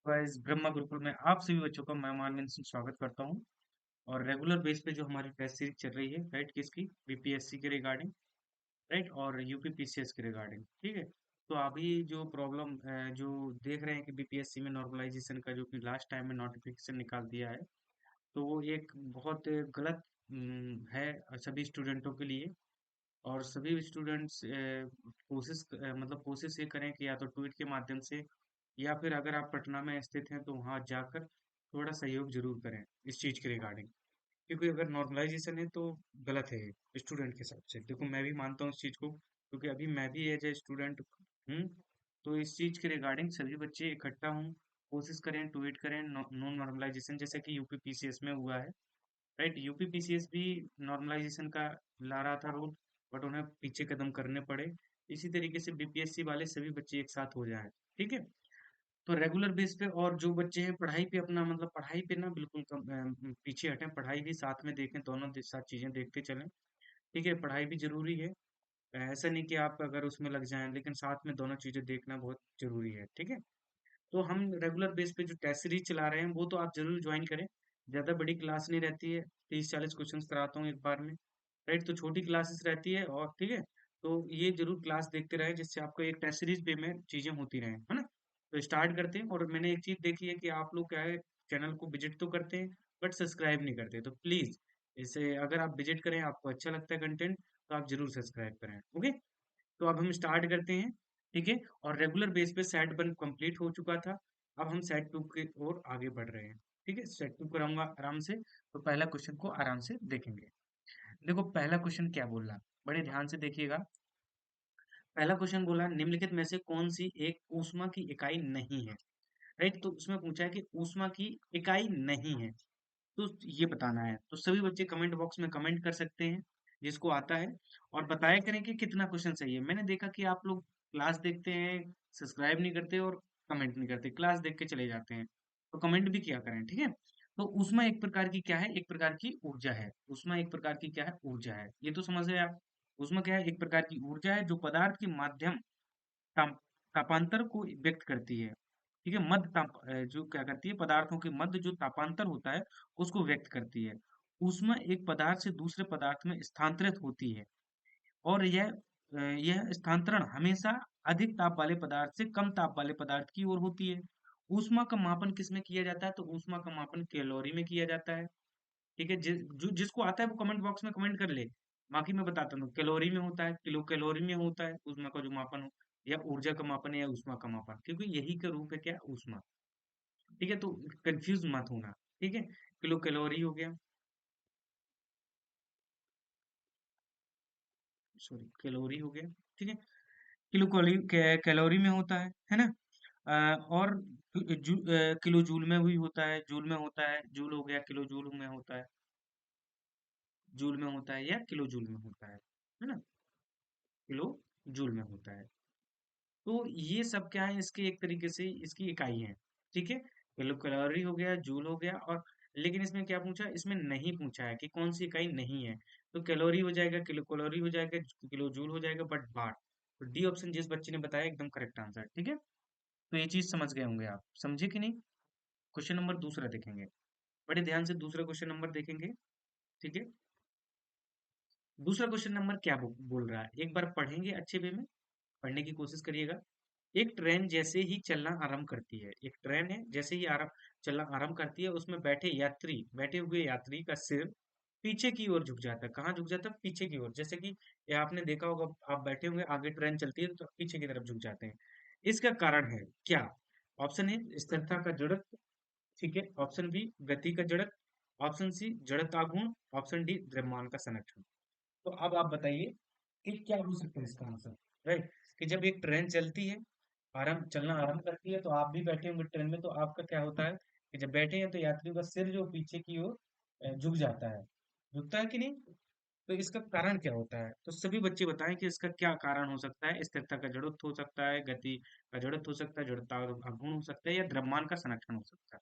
Guys Brahma Gurukul में आप सभी बच्चों का मैं मानवेंद्र सिंह स्वागत करता हूं। और रेगुलर बेस पे जो हमारी टेस्ट सीरीज चल रही है, राइट, किसकी? बीपीएससी के रिगार्डिंग, राइट, और यूपी पीसीएस के रिगार्डिंग। ठीक है। तो अभी जो प्रॉब्लम जो देख रहे हैं कि बीपीएससी में नॉर्मलाइजेशन का जो कि लास्ट टाइम में नोटिफिकेशन निकाल दिया है, तो वो एक बहुत गलत है सभी स्टूडेंटों के लिए। और सभी स्टूडेंट्स मतलब कोशिश ये करें कि या तो ट्वीट के माध्यम से, या फिर अगर आप पटना में स्थित हैं तो वहां जाकर थोड़ा सहयोग जरूर करें इस चीज के रिगार्डिंग। क्योंकि अगर नॉर्मलाइजेशन है तो गलत है स्टूडेंट के हिसाब से। देखो, मैं भी मानता हूँ इस चीज को, क्योंकि अभी मैं भी एज ए स्टूडेंट हूँ। तो इस चीज के रिगार्डिंग सभी बच्चे इकट्ठा हों, कोशिश करें, ट्वीट करें नो नॉर्मलाइजेशन, जैसे कि यूपी पीसीएस में हुआ है। राइट, यूपी पीसीएस भी नॉर्मलाइजेशन का ला रहा था रूल, बट उन्हें पीछे कदम करने पड़े। इसी तरीके से बीपीएससी वाले सभी बच्चे एक साथ हो जाएं। ठीक है। तो रेगुलर बेस पे, और जो बच्चे हैं पढ़ाई पे अपना मतलब पढ़ाई पे ना बिल्कुल पीछे हटें, पढ़ाई भी साथ में देखें, दोनों साथ चीजें देखते चलें। ठीक है, पढ़ाई भी जरूरी है। ऐसा नहीं कि आप अगर उसमें लग जाएं, लेकिन साथ में दोनों चीजें देखना बहुत जरूरी है। ठीक है। तो हम रेगुलर बेस पे जो टेस्ट सीरीज चला रहे हैं वो तो आप जरूर ज्वाइन करें। ज्यादा बड़ी क्लास नहीं रहती है, 30-40 क्वेश्चन कराता हूँ एक बार में। राइट, तो छोटी क्लासेस रहती है। और ठीक है, तो ये जरूर क्लास देखते रहे, जिससे आपको एक टेस्ट सीरीज पे में चीजें होती रहें, है ना। तो स्टार्ट करते हैं। और मैंने एक चीज देखी है कि आप लोग क्या है, चैनल को विजिट तो करते हैं बट सब्सक्राइब नहीं करते। तो प्लीज इसे, अगर आप विजिट करें, आपको अच्छा लगता है कंटेंट, तो आप जरूर सब्सक्राइब करें। ओके। तो अब हम स्टार्ट करते हैं। ठीक है। और रेगुलर बेस पे सेट वन कंप्लीट हो चुका था। अब हम सेट टू की ओर आगे बढ़ रहे हैं। ठीक है, सेट टू कराऊंगा आराम से। तो पहला क्वेश्चन को आराम से देखेंगे। देखो, पहला क्वेश्चन क्या बोल रहा, बड़े ध्यान से देखिएगा। पहला क्वेश्चन बोला, निम्नलिखित में से कौन सी एक ऊष्मा की इकाई नहीं है? राइट, तो उसमें पूछा है कि ऊष्मा की इकाई नहीं है, तो ये बताना है। तो सभी बच्चे कमेंट बॉक्स में कमेंट कर सकते हैं, जिसको आता है। और बताया करें कि कितना क्वेश्चन सही है। मैंने देखा कि आप लोग क्लास देखते हैं, सब्सक्राइब नहीं करते और कमेंट नहीं करते, क्लास देख के चले जाते हैं। तो कमेंट भी किया करें। ठीक है। तो ऊष्मा एक प्रकार की क्या है? एक प्रकार की ऊर्जा है। ऊष्मा एक प्रकार की क्या है? ऊर्जा है। ये तो समझ गए आप। ऊष्मा क्या है? एक प्रकार की ऊर्जा है जो पदार्थ के माध्यम ताप तापांतर को व्यक्त करती है। ठीक है, जो क्या करती है, पदार्थों के मध्य जो तापांतर होता है उसको व्यक्त करती है। ऊष्मा एक पदार्थ से दूसरे पदार्थ में स्थानांतरित होती है। और यह स्थानांतरण हमेशा अधिक ताप वाले पदार्थ से कम ताप वाले पदार्थ की ओर होती है। ऊष्मा का मापन किस में किया जाता है? तो ऊष्मा का मापन कैलोरी में किया जाता है। ठीक है, जिसको आता है वो कमेंट बॉक्स में कमेंट कर ले। बाकी मैं बताता हूँ, कैलोरी में होता है, किलो कैलोरी में होता है ऊष्मा का जो मापन हो, या ऊर्जा का मापन है, या ऊष्मा का मापन, क्योंकि यही का रूप है क्या? ऊष्मा। ठीक है, तो कंफ्यूज मत होना। ठीक है, किलो कैलोरी हो गया, सॉरी, कैलोरी हो गया। ठीक है, कैलोरी में होता है ना। और किलो जूल में भी होता है, जूल में होता है, जूल हो गया, किलो जूल में होता है, जूल में होता है, या किलो जूल में होता है ना। किलो जूल में होता है। तो ये सब क्या है, इसके एक तरीके से इसकी इकाई है। ठीक है, किलो कैलोरी हो गया, जूल हो गया। और लेकिन इसमें क्या पूछा? इसमें नहीं पूछा है कि कौन सी इकाई नहीं है। तो कैलोरी हो जाएगा, किलो कैलोरी हो जाएगा, किलो जूल हो जाएगा, बट बार। तो डी ऑप्शन जिस बच्चे ने बताया एकदम करेक्ट आंसर। ठीक है, तो ये चीज समझ गए होंगे आप, समझे कि नहीं? क्वेश्चन नंबर दूसरा देखेंगे, बड़े ध्यान से दूसरा क्वेश्चन नंबर देखेंगे। ठीक है, दूसरा क्वेश्चन नंबर क्या बोल रहा है, एक बार पढ़ेंगे अच्छे वे में, पढ़ने की कोशिश करिएगा। एक ट्रेन जैसे ही चलना आरंभ करती है, एक ट्रेन है, जैसे ही चलना आरंभ करती है, उसमें बैठे हुए यात्री का सिर पीछे की ओर झुक जाता है। कहाँ झुक जाता है? पीछे की ओर। जैसे कि ये आपने देखा होगा, आप बैठे होंगे, आगे ट्रेन चलती है तो पीछे की तरफ झुक जाते हैं। इसका कारण है क्या? ऑप्शन ए स्थिरता का जड़त्व। ठीक है, ऑप्शन बी गति का जड़त्व, ऑप्शन सी जड़ता गुण, ऑप्शन डी द्रव्यमान का संरक्षण। तो अब आप बताइए कि क्या हो सकता है इसका आंसर। राइट, कि जब एक ट्रेन चलती है, आरंभ चलना आरंभ करती है, तो आप भी बैठे होंगे ट्रेन में, तो आपका क्या होता है कि जब बैठे हैं तो यात्रियों का सिर जो पीछे की ओर झुक जाता है। झुकता है कि नहीं? तो इसका कारण क्या होता है? तो सभी बच्चे बताएं कि इसका क्या कारण हो सकता है। स्थिरता का जड़त्व हो सकता है, गति का जड़त्व हो सकता है, जड़ता का गुण हो सकता है, या द्रव्यमान का संरक्षण हो सकता है।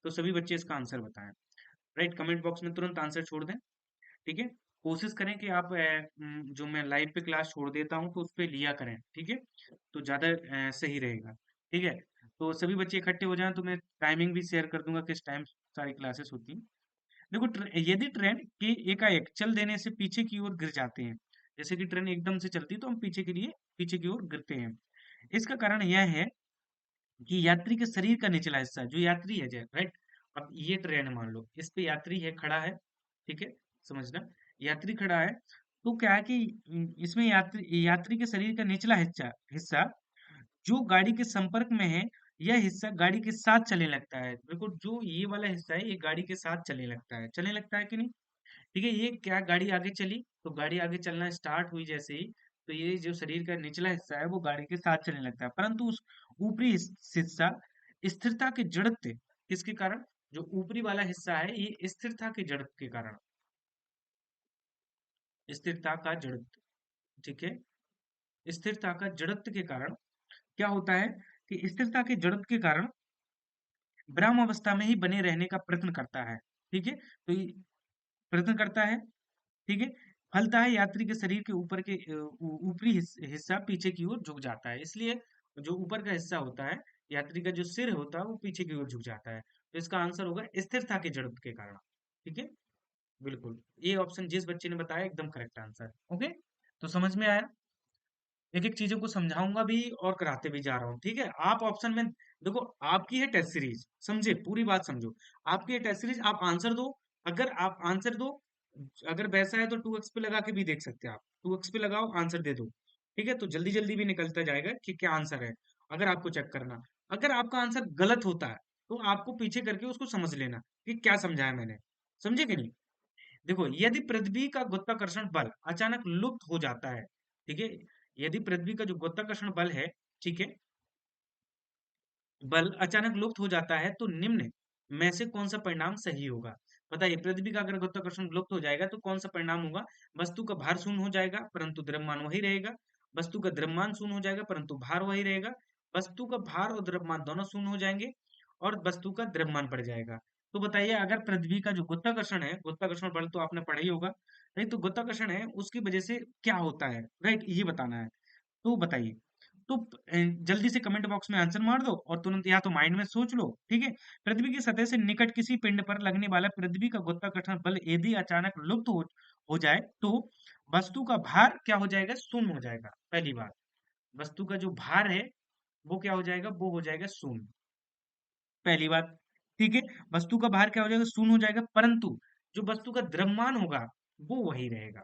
तो सभी बच्चे इसका आंसर बताएं। राइट, कमेंट बॉक्स में तुरंत आंसर छोड़ दें। ठीक है, कोशिश करें कि आप जो मैं लाइव पे क्लास छोड़ देता हूँ तो उस पे लिया करें। ठीक है, तो ज्यादा सही रहेगा। ठीक है, तो सभी बच्चे इकट्ठे हो जाएं तो मैं टाइमिंग भी शेयर कर दूंगा किस टाइम सारी क्लासेस होती हैं। देखो यदि ट्रेन के एकाएक चल देने से पीछे की ओर गिर जाते हैं, जैसे कि ट्रेन एकदम से चलती है तो हम पीछे की ओर गिरते हैं। इसका कारण यह है कि यात्री के शरीर का निचला हिस्सा, जो यात्री है, राइट, अब ये ट्रेन मान लो, इस पे यात्री है, खड़ा है, ठीक है, समझना, यात्री खड़ा है, तो क्या है कि इसमें यात्री यात्री के शरीर का निचला हिस्सा हिस्सा जो गाड़ी के संपर्क में है, यह हिस्सा गाड़ी के साथ चलने लगता है। देखो जो ये वाला हिस्सा है, ये गाड़ी के साथ चलने लगता है कि नहीं? ठीक है, ये क्या, गाड़ी आगे चली तो गाड़ी आगे चलना स्टार्ट हुई जैसे ही, तो ये जो शरीर का निचला हिस्सा है वो गाड़ी के साथ चलने लगता है, परंतु उस ऊपरी हिस्सा स्थिरता के जड़त्व, किसके कारण, जो ऊपरी वाला हिस्सा है ये स्थिरता के जड़त्व के कारण, स्थिरता का जड़त्व, ठीक है, स्थिरता का जड़त्व के कारण क्या होता है कि स्थिरता के जड़त्व के कारण ब्रह्म अवस्था में ही बने रहने का प्रयत्न करता है, ठीक है, तो ये प्रयत्न करता है, ठीक है, फलता है यात्री के शरीर के ऊपर के ऊपरी हिस्सा पीछे की ओर झुक जाता है, इसलिए जो ऊपर का हिस्सा होता है, यात्री का जो सिर होता है वो पीछे की ओर झुक जाता है, तो इसका आंसर होगा स्थिरता के जड़त्व के कारण, ठीक है, बिल्कुल, ये ऑप्शन जिस बच्चे ने बताया एकदम करेक्ट आंसर। ओके, तो समझ में आया, एक एक चीजों को समझाऊंगा भी और कराते भी जा रहा हूँ, ठीक है, आप ऑप्शन में देखो, आपकी है टेस्ट सीरीज, समझे, पूरी बात समझो, आपकी है टेस्ट सीरीज, आप आंसर दो, अगर आप आंसर दो, अगर वैसा है तो 2x पे लगा के भी देख सकते हैं आप, 2x पे लगाओ आंसर दे दो, ठीक है, तो जल्दी जल्दी भी निकलता जाएगा कि क्या आंसर है, अगर आपको चेक करना, अगर आपका आंसर गलत होता है तो आपको पीछे करके उसको समझ लेना कि क्या समझाया मैंने, समझे कि नहीं? देखो यदि पृथ्वी का गुरुत्वाकर्षण बल अचानक लुप्त हो जाता है, ठीक है, यदि पृथ्वी का जो गुरुत्वाकर्षण बल है, ठीक है, बल अचानक लुप्त हो जाता है तो निम्न में से कौन सा परिणाम सही होगा? बताइए, पृथ्वी का अगर गुरुत्वाकर्षण लुप्त हो जाएगा तो कौन सा परिणाम होगा? वस्तु का भार शून्य हो जाएगा परंतु द्रव्यमान वही रहेगा, वस्तु का द्रव्यमान शून्य हो जाएगा परंतु भार वही रहेगा, वस्तु का भार और द्रव्यमान दोनों शून्य हो जाएंगे और वस्तु का द्रव्यमान बढ़ जाएगा। तो बताइए, अगर पृथ्वी का जो गुरुत्वाकर्षण है, गुरुत्वाकर्षण बल तो आपने पढ़ा ही होगा, नहीं, तो गुरुत्वाकर्षण है उसकी वजह से क्या होता है, राइट, ये बताना है, तो बताइए, तो जल्दी से कमेंट बॉक्स में आंसर मार दो और तुरंत या तो माइंड में सोच लो, ठीक है, पृथ्वी की सतह से निकट किसी पिंड पर लगने वाला पृथ्वी का गुरुत्वाकर्षण बल यदि अचानक लुप्त हो जाए तो वस्तु का भार क्या हो जाएगा, शून्य हो जाएगा, पहली बात, वस्तु का जो भार है वो क्या हो जाएगा, वो हो जाएगा शून्य, पहली बात, ठीक है, वस्तु का भार क्या हो जाएगा, शून्य हो जाएगा, परंतु जो वस्तु का द्रव्यमान होगा वो वही रहेगा,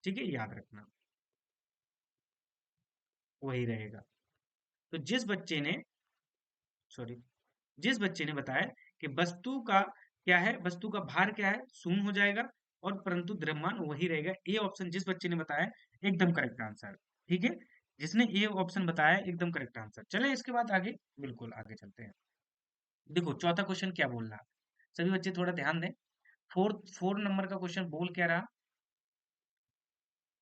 ठीक है, याद रखना, वही रहेगा। तो सॉरी जिस बच्चे ने बताया कि वस्तु का क्या है, वस्तु का भार क्या है, शून्य हो जाएगा और परंतु द्रव्यमान वही रहेगा, ए ऑप्शन जिस बच्चे ने बताया एकदम करेक्ट आंसर, ठीक है, जिसने ए ऑप्शन बताया एकदम करेक्ट आंसर। चले इसके बाद आगे, बिल्कुल आगे चलते हैं। देखो चौथा क्वेश्चन क्या बोल रहा है, सभी बच्चे थोड़ा ध्यान दें, फोर नंबर का क्वेश्चन बोल क्या रहा,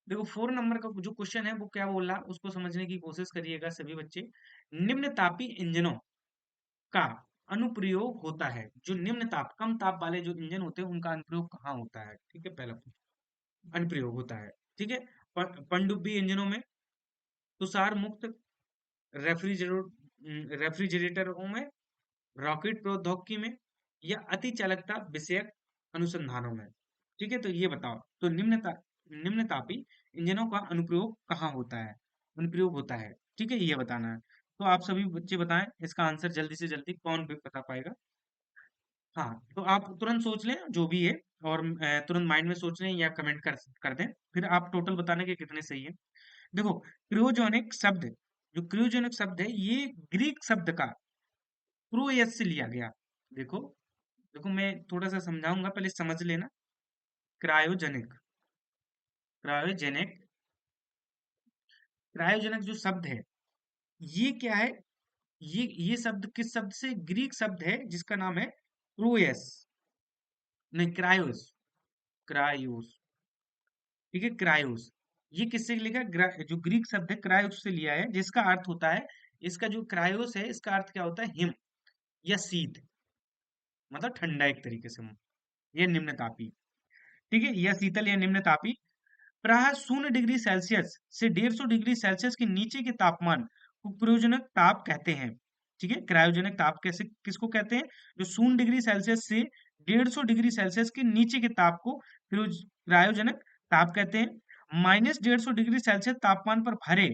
देखो 4 नंबर का जो क्वेश्चन है वो क्या बोल रहा, उसको समझने की कोशिश करिएगा सभी बच्चे। निम्न तापी इंजनों का अनुप्रयोग होता है, जो निम्न ताप, कम ताप वाले जो इंजन होते हैं उनका अनुप्रयोग कहाँ होता है, ठीक है, पहला अनुप्रयोग होता है, ठीक है, पनडुब्बी इंजनों में, तुषार मुक्त रेफ्रिजरेटरों में, रॉकेट प्रौद्योगिकी में, या अति चालकता विषयक अनुसंधानों में, ठीक है, तो ये बताओ, तो निम्न तापी इंजनों का अनुप्रयोग कहाँ होता है, अनुप्रयोग होता है, ठीक है, ये बताना है, तो आप सभी बच्चे बताएं इसका आंसर जल्दी से जल्दी, कौन भी बता पाएगा? हाँ, तो आप तुरंत सोच लें जो भी है, और तुरंत माइंड में सोच लें या कमेंट कर दें, फिर आप टोटल बताने के कितने सही है। देखो क्रियोजेनिक शब्द, जो क्रियोजेनिक शब्द है ये ग्रीक शब्द का क्रोयस से लिया गया, देखो, देखो मैं थोड़ा सा समझाऊंगा, पहले समझ लेना, क्रायोजेनिक, क्रायोजेनिक, क्रायोजेनिक जो शब्द है ये क्या है, ये शब्द किस शब्द से, ग्रीक शब्द है जिसका नाम है क्रोयस, नहीं क्रायोस, क्रायोस, ठीक है, क्रायोस, ये किससे लिखा है? जो ग्रीक शब्द है क्रायोस से लिया है, जिसका अर्थ होता है, इसका जो क्रायोस है इसका अर्थ क्या होता है, हिम या शीत, मतलब ठंडा एक तरीके से, ये निम्न तापी, ठीक है, या शीतल या निम्न तापी, प्रायः 0 डिग्री सेल्सियस से 150 डिग्री सेल्सियस के नीचे के तापमान को प्रयोजनक ताप कहते हैं, ठीक है, क्रायोजेनिक ताप कैसे किसको कहते हैं? जो 0 डिग्री सेल्सियस से 150 डिग्री सेल्सियस के नीचे के ताप को क्रायोजेनिक ताप कहते हैं। -150 डिग्री सेल्सियस तापमान पर भरे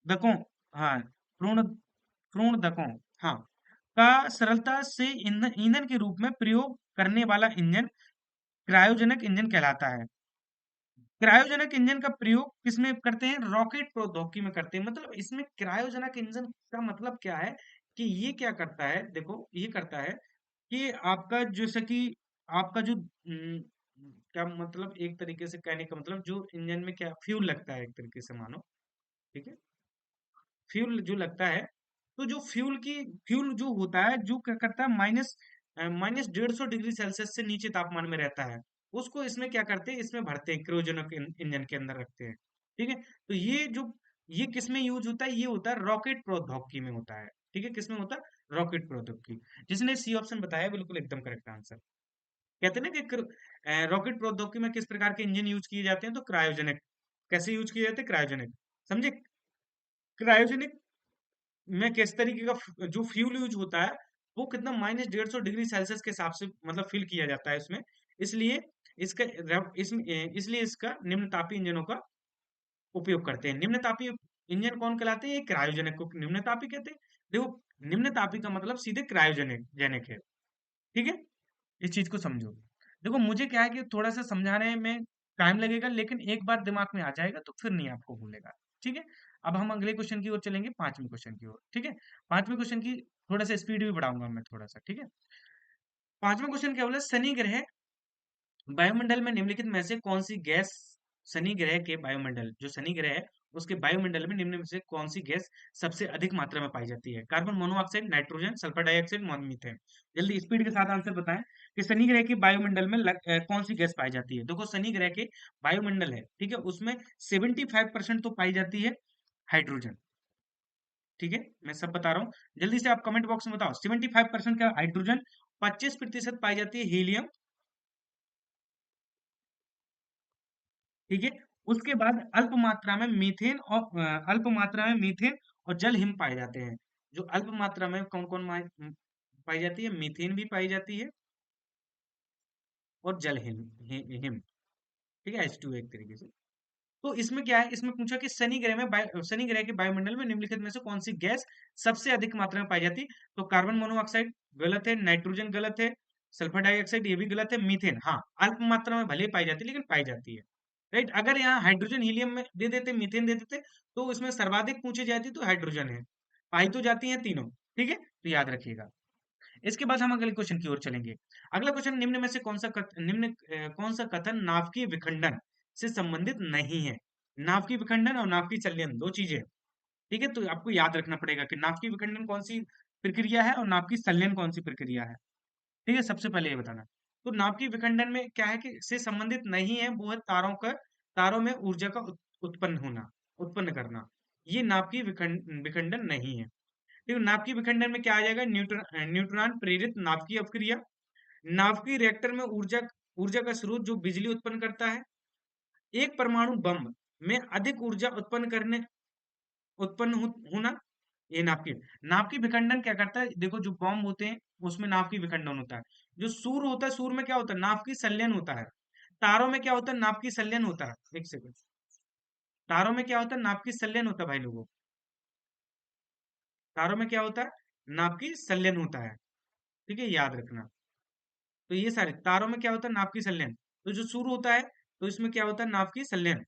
दकों, हाँ, पूर्ण पूर्णदकों, हाँ, का सरलता से ईंधन ईंधन के रूप में प्रयोग करने वाला इंजन क्रायोजेनिक इंजन कहलाता है। क्रायोजेनिक इंजन का प्रयोग किसमें करते हैं? रॉकेट प्रौद्योगिकी में करते हैं। मतलब इसमें क्रायोजेनिक इंजन का मतलब क्या है कि ये क्या करता है, देखो ये करता है कि आपका जैसे कि आपका जो क्या मतलब, एक तरीके से कहने का मतलब, जो इंजन में क्या फ्यूल लगता है एक तरीके से मानो, ठीक है, फ्यूल जो लगता है, तो जो फ्यूल जो होता है, जो क्या करता है, -150 डिग्री सेल्सियस से नीचे तापमान में रहता है, उसको इसमें क्या करते हैं, इसमें भरते हैं, क्रायोजेनिक इंजन के अंदर रखते हैं। ठीक है, तो ये किस में यूज होता है? ये होता है रॉकेट प्रौद्योगिकी में होता है। ठीक है, किसमें होता है? रॉकेट प्रौद्योगिकी। जिसने सी ऑप्शन बताया बिल्कुल एकदम करेक्ट आंसर। कहते हैं ना कि रॉकेट प्रौद्योगिकी में किस प्रकार के इंजन यूज किए जाते हैं? तो क्रायोजेनिक। कैसे यूज किए जाते हैं? क्रायोजेनिक। समझे? क्रायोजेनिक में किस तरीके का जो फ्यूल यूज होता है, वो कितना -150 डिग्री सेल्सियस के हिसाब से मतलब फिल किया जाता है इसमें। इसलिए इसका इसलिए इसका निम्न तापीय इंजनों का उपयोग करते हैं। निम्न तापीय इंजन कौन कहलाते हैं? ये क्रायोजेनिक को निम्न तापीय कहते हैं। देखो, निम्न तापीय का मतलब सीधे क्रायोजेनिक जेनिक है। ठीक है, इस चीज को समझो। देखो, मुझे क्या है कि थोड़ा सा समझाने में टाइम लगेगा, लेकिन एक बार दिमाग में आ जाएगा तो फिर नहीं आपको भूलेगा। ठीक है, अब हम अगले क्वेश्चन की ओर चलेंगे, पांचवें क्वेश्चन की ओर। ठीक है, पांचवें क्वेश्चन की थोड़ा सा स्पीड भी बढ़ाऊंगा मैं थोड़ा सा। ठीक है, पांचवें क्वेश्चन क्या बोला? शनि ग्रह वायुमंडल में निम्नलिखित में से कौन सी गैस, शनि ग्रह के वायुमंडल, जो शनि ग्रह है उसके वायुमंडल में निम्न में से कौन सी गैस सबसे अधिक मात्रा में पाई जाती है? Carbon monoxide, nitrogen, sulphur dioxide, methane. जल्दी स्पीड के साथ आंसर बताएं कि शनि ग्रह के वायुमंडल में कौन सी गैस पाई जाती है? देखो, शनि ग्रह के वायुमंडल है, ठीक है, उसमें 75% तो पाई जाती है हाइड्रोजन। ठीक है, मैं सब बता रहा हूँ, जल्दी से आप कमेंट बॉक्स में बताओ। 75% का हाइड्रोजन, 25% पाई जाती है हीलियम। ठीक है, उसके बाद अल्प मात्रा में मीथेन और अल्प मात्रा में मीथेन और जल हिम पाए जाते हैं। जो अल्प मात्रा में कौन कौन पाई जाती है? मीथेन भी पाई जाती है और जल हिम। ठीक है, H2 एक तरीके से। तो इसमें क्या है, इसमें पूछा कि शनि ग्रह के वायुमंडल में निम्नलिखित में से कौन सी गैस सबसे अधिक मात्रा में पाई जाती है? तो कार्बन मोनोऑक्साइड गलत है, नाइट्रोजन गलत है, सल्फर डाइऑक्साइड ये भी गलत है, मीथेन हाँ अल्प मात्रा में भले ही पाई जाती है लेकिन पाई जाती है। राइट, अगर यहाँ हाइड्रोजन हीलियम में दे देते, मीथेन दे देते, तो इसमें सर्वाधिक पूछी जाती तो हाइड्रोजन है। पाई तो जाती है तीनों। ठीक है, तो याद रखिएगा। इसके बाद हम अगले क्वेश्चन की ओर चलेंगे। अगला क्वेश्चन, निम्न में से कौन सा कथन नाभिकीय विखंडन से संबंधित नहीं है? नाभिकीय विखंडन और नाभिकीय संलयन दो चीजें हैं। ठीक है, तो आपको याद रखना पड़ेगा कि नाभिकीय विखंडन कौन सी प्रक्रिया है और नाभिकीय संलयन कौन सी प्रक्रिया है। ठीक है, सबसे पहले ये बताना। तो नाभिकीय विखंडन में क्या है कि से संबंधित नहीं है, वो है तारों में ऊर्जा का उत्पन्न करना। ये नाभिकीय विखंडन नहीं है। देखो, नाभिकीय विखंडन में क्या आ जाएगा? न्यूट्रॉन प्रेरित नाभिकीय अपक्रिया। नाभिकीय रिएक्टर में ऊर्जा ऊर्जा का स्रोत जो बिजली उत्पन्न करता है। एक परमाणु बम में अधिक ऊर्जा होना, ये नाभिकीय विखंडन क्या करता है? देखो, जो बॉम्ब होते हैं उसमें नाभिकीय विखंडन होता है। जो सूर्य होता है, सूर्य में क्या होता है? नाभिकीय संलयन होता है। तारों में क्या होता है? नाभिकीय संलयन होता है। एक सेकंड, तारों में क्या होता है? नाभिकीय संलयन होता है भाई लोगों। तारों में क्या होता है? नाभिकीय संलयन होता है। ठीक है, याद रखना। तो ये सारे तारों में क्या होता है? नाभिकीय संलयन। तो जो सूर्य होता है, तो इसमें क्या होता है? नाभिकीय संलयन।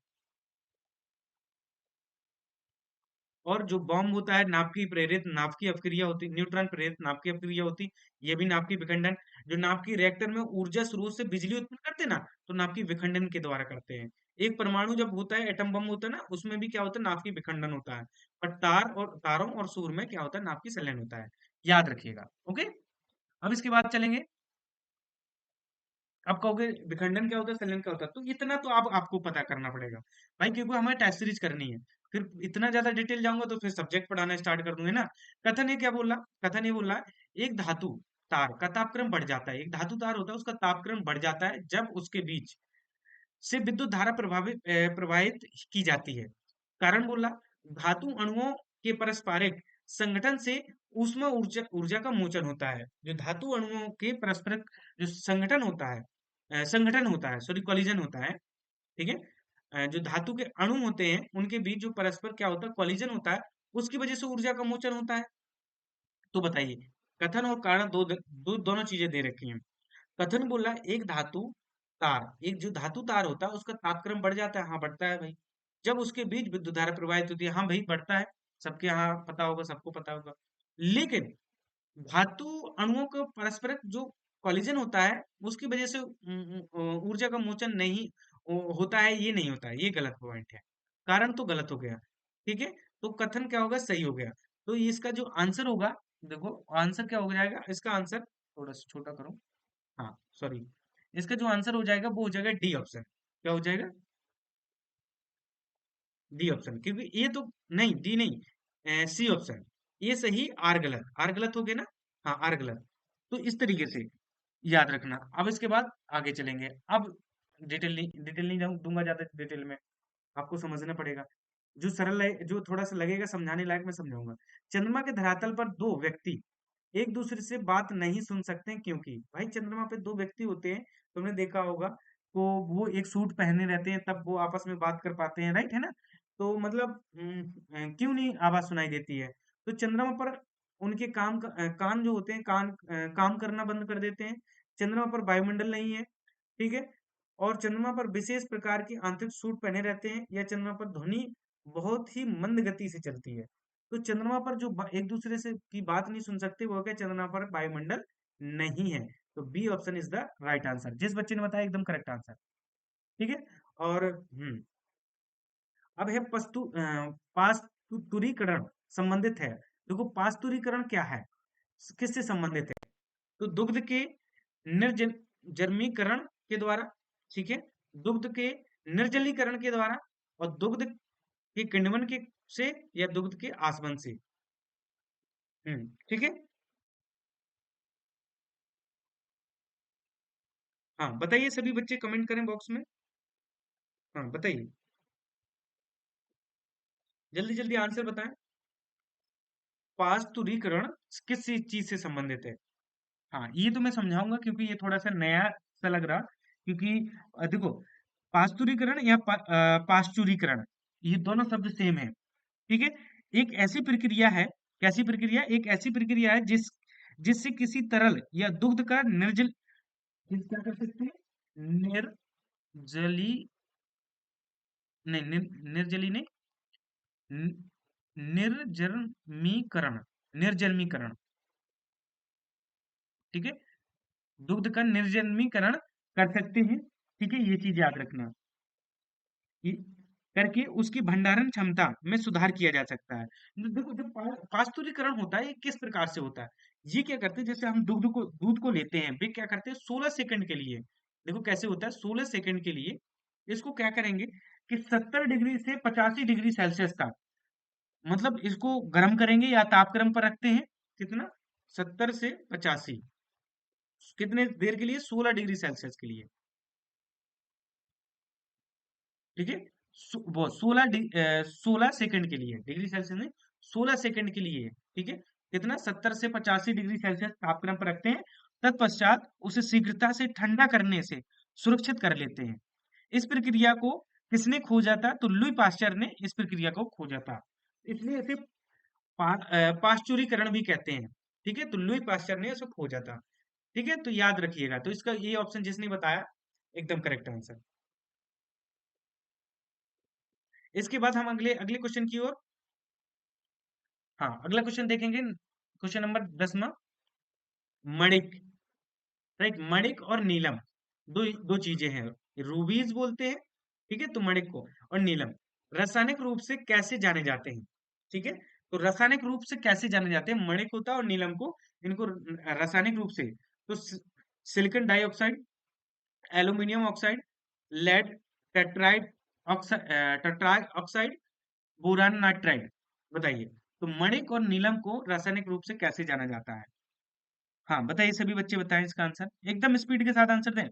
और जो बॉम्ब होता है, नाभिकीय प्रेरित नाभिकीय अपक्रिया होती, न्यूट्रॉन प्रेरित नाभिकीय अपक्रिया होती, ये भी नाभिकीय विखंडन। जो नाभिकीय रिएक्टर में ऊर्जा स्रोत से बिजली उत्पन्न करते हैं ना, तो नाभिकीय विखंडन के द्वारा करते हैं। एक परमाणु जब होता है, एटम बम होता है ना, उसमें भी क्या होता है? नाभिकीय विखंडन होता है। पर तारों और सूर्य में क्या होता है? नाभिकीय संलयन होता है। याद रखिएगा। ओके, अब इसके बाद चलेंगे। आप कहोगे विखंडन क्या होता है, संलयन क्या होता है, तो इतना तो आपको पता करना पड़ेगा भाई, क्योंकि हमें टेस्ट सीरीज करनी है। फिर इतना ज्यादा डिटेल जाऊंगा तो फिर सब्जेक्ट पढ़ाना स्टार्ट कर दूंगे ना। कथन ये क्या बोला? कथन ये बोला, एक धातु तार का तापक्रम बढ़ जाता है। एक धातु तार होता है, उसका तापक्रम बढ़ जाता है जब उसके बीच से विद्युत धारा प्रवाहित की जाती है। कारण बोला, धातु अणुओं के पारस्परिक संगठन से ऊष्मा ऊर्जा ऊर्जा का मोचन होता है। जो धातु अणुओं के परस्पर जो संगठन होता है, संगठन होता है, सॉरी कॉलिजन होता है, ठीक है। जो धातु के अणु होते हैं उनके बीच जो परस्पर क्या होता है, कॉलिजन होता है, उसकी वजह से ऊर्जा का मोचन होता है। तो बताइए, कथन और कारण दोनों चीजें दे रखी हैं। कथन बोला एक धातु तार, एक जो धातु तार होता है उसका तापक्रम बढ़ जाता है, हाँ बढ़ता है भाई। जब उसके बीच विद्युत धारा प्रवाहित होती है, हाँ भाई बढ़ता है, सबके यहाँ पता होगा, सबको पता होगा। लेकिन धातु अणुओं का परस्पर जो कॉलिजन होता है उसकी वजह से ऊर्जा का मोचन नहीं होता है, ये नहीं होता है, ये गलत पॉइंट है। कारण तो गलत हो गया, ठीक है। तो कथन क्या होगा, सही हो गया। तो ये इसका जो आंसर होगा, देखो आंसर क्या हो जाएगा इसका आंसर, थोड़ा सा छोटा करो, हाँ सॉरी, इसका जो आंसर हो जाएगा वो हो जाएगा डी ऑप्शन। क्या हो जाएगा, डी ऑप्शन, क्योंकि ये तो नहीं, डी नहीं, सी ऑप्शन, ये सही, आर गलत, आर गलत हो गया ना, हाँ आर गलत। तो इस तरीके से याद रखना। अब इसके बाद आगे चलेंगे। अब डिटेल नहीं दूंगा ज्यादा डिटेल में, आपको समझना पड़ेगा। जो सरल है, जो थोड़ा सा लगेगा समझाने लायक, मैं समझाऊंगा। चंद्रमा के धरातल पर दो व्यक्ति एक दूसरे से बात नहीं सुन सकते हैं, क्योंकि भाई चंद्रमा पे दो व्यक्ति होते हैं, तुमने देखा होगा, तो वो एक सूट पहने रहते हैं तब वो आपस में बात कर पाते हैं, राइट है ना। तो मतलब क्यों नहीं आवाज सुनाई देती है, तो चंद्रमा पर उनके कान जो होते हैं, काम करना बंद कर देते हैं। चंद्रमा पर वायुमंडल नहीं है, ठीक है। और चंद्रमा पर विशेष प्रकार की आंतरिक सूट पहने रहते हैं, या चंद्रमा पर ध्वनि बहुत ही मंद गति से चलती है। तो चंद्रमा पर जो एक दूसरे से की बात नहीं सुन सकते, वो क्या, चंद्रमा पर वायुमंडल नहीं है। तो B option is the right answer, जिस बच्चे ने बताया एकदम करेक्ट आंसर, ठीक है। और अब है पास्तुरीकरण संबंधित है। देखो पास्तुरीकरण क्या है, किससे संबंधित है, तो दुग्ध के निर्जमीकरण के द्वारा, ठीक है, दुग्ध के निर्जलीकरण के द्वारा, और दुग्ध के किण्वन के से, या दुग्ध के आसवन से। ठीक है। हाँ बताइए, सभी बच्चे कमेंट करें बॉक्स में, हाँ बताइए, जल्दी जल्दी आंसर बताएं। पास्तुरीकरण किस चीज से संबंधित है। हाँ ये तो मैं समझाऊंगा, क्योंकि ये थोड़ा सा नया सा लग रहा, क्योंकि देखो पास्तुरीकरण या पाश्चुरीकरण, ये दोनों शब्द सेम है, ठीक है। एक ऐसी प्रक्रिया है, कैसी प्रक्रिया, एक ऐसी प्रक्रिया है जिससे किसी तरल या दुग्ध का क्या कर सकते हैं, निर्जली, नहीं निर्जली नहीं, निर्जन्मीकरण, निर्जन्मीकरण, ठीक है, दुग्ध का निर्जन्मीकरण कर सकते हैं, ठीक है, ये चीज याद रखना। ये करके उसकी भंडारण क्षमता में सुधार किया जा सकता है। देखो जब पास्तुरीकरण होता है, ये किस प्रकार से होता है, ये क्या करते हैं, जैसे हम दूध को लेते हैं, वे क्या करते हैं 16 सेकंड के लिए, देखो कैसे होता है, 16 सेकंड के लिए इसको क्या करेंगे कि 70 डिग्री से 85 डिग्री सेल्सियस तक, मतलब इसको गर्म करेंगे या तापक्रम पर रखते हैं, कितना, 70 से 85, कितने देर के लिए, 16 डिग्री सेल्सियस के लिए, ठीक है। वो 16 सेकंड के लिए, डिग्री सेल्सियस में 16 सेकंड के लिए, ठीक है। कितना, 70 से 85 डिग्री सेल्सियस तापक्रम पर रखते हैं, तत्पश्चात उसे शीघ्रता से ठंडा करने से सुरक्षित कर लेते हैं। इस प्रक्रिया को किसने खोजा था, तो लुई पास्चर ने इस प्रक्रिया को खोजा था, इसलिए इसे पाश्चुरीकरण भी कहते हैं, ठीक है। तो लुई पास्चर ने इसे खोजा था, ठीक है। तो याद रखिएगा, तो इसका ये ऑप्शन जिसने बताया एकदम करेक्ट आंसर। इसके बाद हम अगले अगले क्वेश्चन की ओर, हाँ अगला क्वेश्चन देखेंगे, क्वेश्चन नंबर 10वां, मणिक, राइट, मणिक और नीलम, दो दो चीजें हैं, रूबीज बोलते हैं, ठीक है, तो मणिक को, और नीलम रासायनिक रूप से कैसे जाने जाते हैं, ठीक है। तो रासायनिक रूप से कैसे जाने जाते हैं, मणिक होता है और नीलम को, इनको रासायनिक रूप से, तो silicon dioxide, aluminium oxide, lead टेट्राइड टेट्राइड ऑक्साइड, बोरान नाइट्राइड, बताइए। तो मणिक और नीलम को रासायनिक रूप से कैसे जाना जाता है, हाँ बताइए, सभी बच्चे बताएं इसका आंसर, एकदम स्पीड के साथ आंसर दें।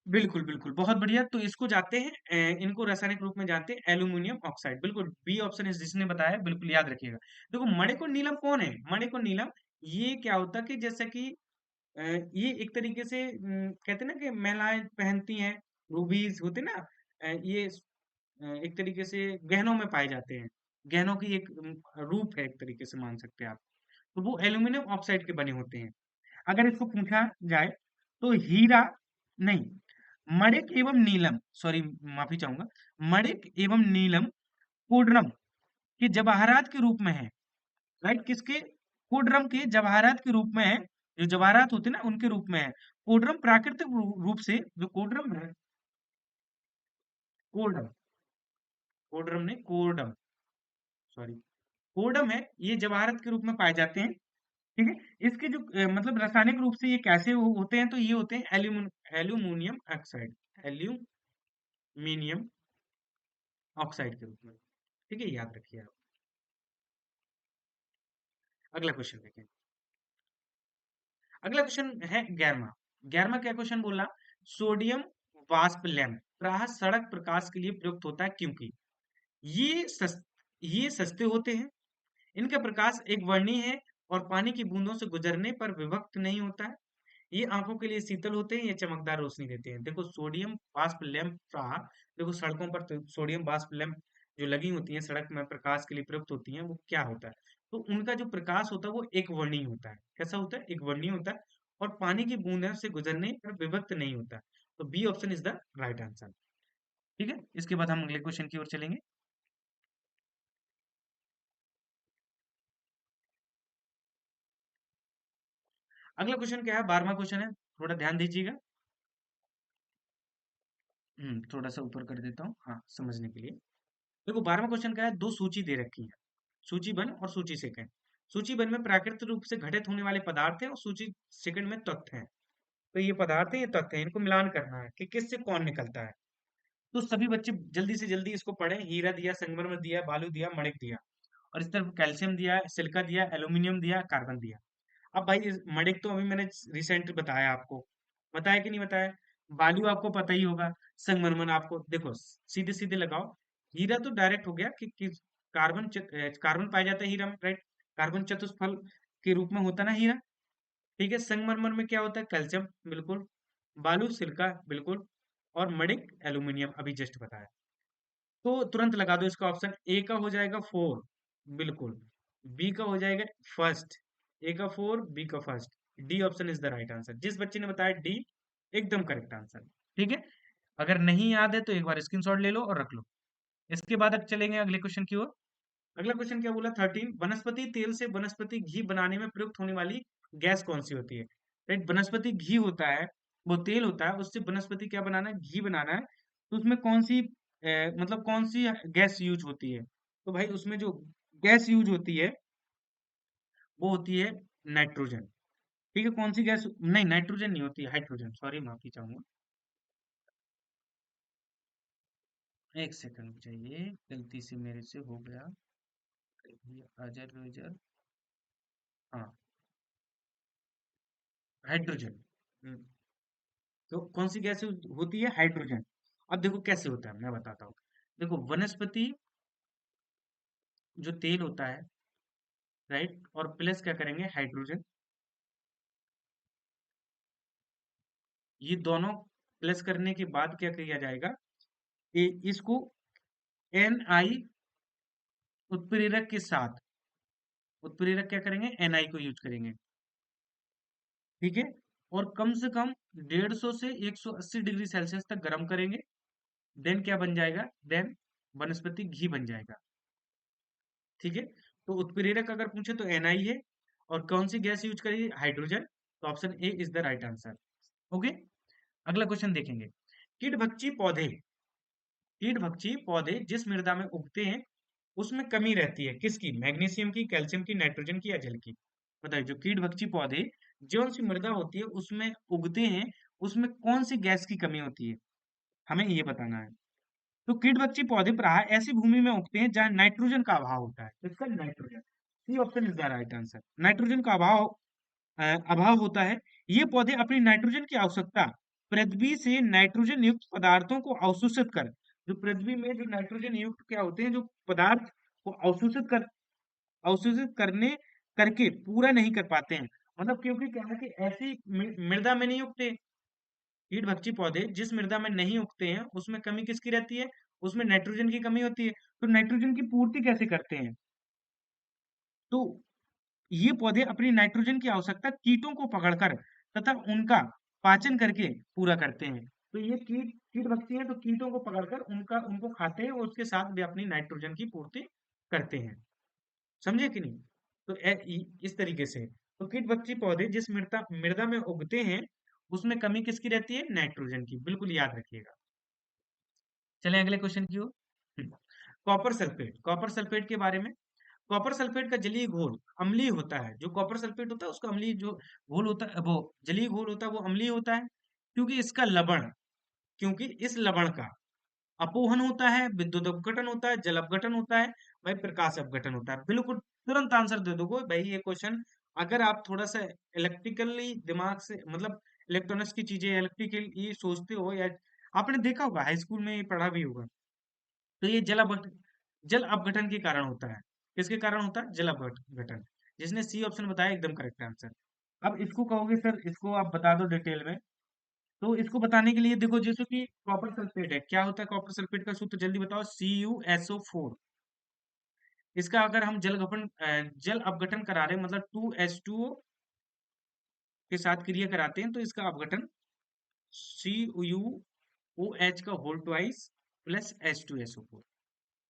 बिल्कुल, बिल्कुल, बहुत बढ़िया। तो इसको जानते हैं इनको रासायनिक रूप में जानते हैं एल्यूमीनियम ऑक्साइड। बिल्कुल, बी ऑप्शन इस जिसने बताया बिल्कुल याद रखिएगा। देखो मणिक और नीलम कौन है? मणिक और नीलम ये क्या होता है कि जैसा कि ये एक तरीके से कहते हैं ना कि महिलाएँ पहनती हैं, रूबीज़ होते हैं ना ये एक तरीके से गहनों में पाए जाते हैं। गहनों की एक रूप है एक तरीके से मान सकते हैं आप। तो वो एल्यूमीनियम ऑक्साइड के बने होते हैं। अगर इसको पूछा जाए तो हीरा नहीं, मणिक एवं नीलम सॉरी माफी चाहूंगा, मणिक एवं नीलम कोडरम के जवाहरात के रूप में है। राइट, किसके? कोडरम के जवाहरात के रूप में है। जो जवाहरात होते हैं ना उनके रूप में है। कोडरम प्राकृतिक रूप से जो कोडरम है, कोडम, कोडरम ने कोडम सॉरी कोडम है, ये जवाहरात के रूप में पाए जाते हैं। ठीक है, इसके जो मतलब रासायनिक रूप से ये कैसे होते हैं, तो ये होते हैं एल्यूमिनियम ऑक्साइड, एल्यूमिनियम ऑक्साइड के रूप में। ठीक है, याद रखिए आप। अगला क्वेश्चन देखें। अगला क्वेश्चन है 11वां। 11वां क्या क्वेश्चन बोला? सोडियम वाष्प लैंप प्रायः सड़क प्रकाश के लिए प्रयुक्त होता है क्योंकि ये सस, ये सस्ते होते हैं, इनका प्रकाश एक वर्णीय है और पानी की बूंदों से गुजरने पर विभक्त नहीं होता है, ये आंखों के लिए शीतल होते हैं, ये चमकदार रोशनी देते हैं। देखो सोडियम वाष्प लैंप प्राह, देखो सड़कों पर तो सोडियम वाष्प लैंप जो लगी होती हैं सड़क में प्रकाश के लिए प्रयुक्त होती हैं, वो क्या होता है? तो उनका जो प्रकाश होता है वो एक वर्णीय होता है। कैसा होता है? एक वर्णीय होता है और पानी की बूंदों से गुजरने पर विभक्त नहीं होता है। तो B option is the right answer. ठीक है, इसके बाद हम अगले क्वेश्चन की ओर चलेंगे। अगला क्वेश्चन क्या है? 12वां क्वेश्चन है, थोड़ा ध्यान दीजिएगा। थोड़ा सा ऊपर कर देता हूँ, हाँ समझने के लिए। देखो 12वां क्वेश्चन क्या है? दो सूची दे रखी है, सूची वन और सूची सेकंड। सूची वन में प्राकृतिक रूप से घटित होने वाले पदार्थ हैं और सूची सेकंड में तत्व हैं। तो ये पदार्थ है, ये तत्व है, इनको मिलान करना है कि किससे कौन निकलता है। तो सभी बच्चे जल्दी से जल्दी इसको पढ़ें। हीरा दिया, संगमरमर दिया, बालू दिया, मणिक दिया, और इस तरफ कैल्शियम दिया, सिलिका दिया, एल्यूमिनियम दिया, कार्बन दिया। अब भाई मणिक तो अभी मैंने रिसेंट बताया आपको, बताया कि नहीं बताया? बालू आपको पता ही होगा, संगमरमर आपको देखो सीधे सीधे लगाओ। हीरा तो डायरेक्ट हो गया कि कार्बन पाया जाता है हीरा में, राइट? कार्बन चतुष्फल के रूप में होता है ना हीरा। ठीक है, संगमरमर में क्या होता है? कैल्शियम, बिल्कुल। बालू सिलिका, बिल्कुल। और मणिक एल्यूमिनियम, अभी जस्ट बताया। तो तुरंत लगा दो इसका ऑप्शन। ए का हो जाएगा 4, बिल्कुल। बी का हो जाएगा फर्स्ट, ए का 4, बी का first. D option is the right answer. जिस बच्चे ने बताया डी, एकदम करेक्ट आंसर। ठीक है, अगर नहीं याद है तो एक बार स्क्रीनशॉट ले लो और रख लो। इसके बाद अब चलेंगे अगले क्वेश्चन की ओर। अगला क्वेश्चन क्या बोला? 13, वनस्पति तेल से वनस्पति घी बनाने में प्रयुक्त होने वाली गैस कौन सी होती है? राइट, वनस्पति घी होता है, वो तेल होता है, उससे वनस्पति क्या बनाना है? घी बनाना है। तो उसमें कौन सी मतलब कौन सी गैस यूज होती है? तो भाई उसमें जो गैस यूज होती है वो होती है नाइट्रोजन। ठीक है, कौन सी गैस? नहीं, नाइट्रोजन नहीं होती, हाइड्रोजन, सॉरी माफी चाहूंगा। एक सेकंड चाहिए, गलती से मेरे से हो गया। ये अजर अजर, हाँ, हाइड्रोजन। तो कौन सी गैस होती है? हाइड्रोजन। अब देखो कैसे होता है, मैं बताता हूँ। देखो वनस्पति जो तेल होता है, राइट, और प्लस क्या करेंगे? हाइड्रोजन, ये दोनों प्लस करने के बाद क्या किया जाएगा? इसको एन आई उत्प्रेरक के साथ, उत्प्रेरक क्या करेंगे? एन आई को यूज करेंगे। ठीक है, और कम से कम 150 से 180 डिग्री सेल्सियस तक गर्म करेंगे। देन क्या बन जाएगा? देन वनस्पति घी बन जाएगा। ठीक है, तो उत्प्रेरक अगर पूछे तो एनआई है, और कौन सी गैस यूज करिए? हाइड्रोजन। तो option A is the right answer. Okay, अगला क्वेश्चन देखेंगे। कीटभक्षी पौधे, कीटभक्षी पौधे जिस मृदा में उगते हैं उसमें कमी रहती है किसकी? मैग्नीशियम की, कैल्शियम की, नाइट्रोजन की, या जल की? बताइए, जो कीटभक्षी पौधे जौन सी मृदा होती है उसमें उगते हैं, उसमें कौन सी गैस की कमी होती है? हमें ये बताना है। तो कीटभक्षी पौधे प्राय ऐसी भूमि में उगते हैं जहां नाइट्रोजन का अभाव होता है। तो इसका nitrogen, C option is the right answer. Nitrogen का अभाव होता है। ये पौधे अपनी नाइट्रोजन की आवश्यकता पृथ्वी से नाइट्रोजन युक्त पदार्थों को अवशोषित कर, जो पृथ्वी में जो नाइट्रोजन युक्त क्या होते हैं, जो पदार्थ को अवशोषित करने करके पूरा नहीं कर पाते हैं। मतलब क्योंकि क्या है कि ऐसी मृदा में नहीं उगते कीट भक्षी पौधे, जिस मृदा में नहीं उगते हैं उसमें कमी किसकी रहती है, उसमें नाइट्रोजन की कमी होती है। तो नाइट्रोजन की पूर्ति कैसे करते हैं, तो ये पौधे अपनी नाइट्रोजन की आवश्यकता कीटों को पकड़कर तथा उनका पाचन करके पूरा करते हैं। तो ये कीट कीट भक्षी हैं, तो कीटों को पकड़कर उनका उनको खाते हैं और उसके साथ भी अपनी नाइट्रोजन की पूर्ति करते हैं। समझे कि नहीं? तो इस तरीके से तो कीट भक्षी पौधे जिस मृदा मृदा में उगते हैं उसमें कमी किसकी रहती है, नाइट्रोजन की, बिल्कुल याद रखिएगा। चलें अगले क्वेश्चन की ओर। कॉपर सल्फेट, कॉपर सल्फेट के बारे में। कॉपर सल्फेट का जलीय घोल अम्लीय होता है। जो कॉपर सल्फेट होता है उसका अम्लीय जो घोल होता है, वो जलीय घोल होता है, वो अम्लीय होता है क्योंकि इसका लवण क्योंकि इस लवण का अपोहन होता है, विद्युत अपघटन होता है, जल अपघटन होता है, भाई प्रकाश अपघटन होता है। बिल्कुल तुरंत आंसर दे दोगे भाई ये क्वेश्चन। अगर आप थोड़ा सा इलेक्ट्रिकली दिमाग से, मतलब इलेक्ट्रॉनिक्स की चीजें इलेक्ट्रिकल ये सोचते हो, या आपने देखा होगा हाई स्कूल में ये पढ़ा भी होगा, तो ये जल अपघटन के कारण होता है। किसके कारण होता है, जल अपघटन। जिसने सी ऑप्शन बताया एकदम करेक्ट आंसर। अब इसको कहोगे सर इसको आप बता दो डिटेल में, तो इसको बताने के लिए देखो, जैसे कि कॉपर सल्फेट है, क्या होता है कॉपर सल्फेट का सूत्र, जल्दी बताओ। CuSO4। इसका अगर हम जल अपघटन करा रहे हैं, मतलब 2H2O के साथ क्रिया कराते हैं, तो इसका अपघटन CuOH का होल ट्वाइस प्लस H2SO4,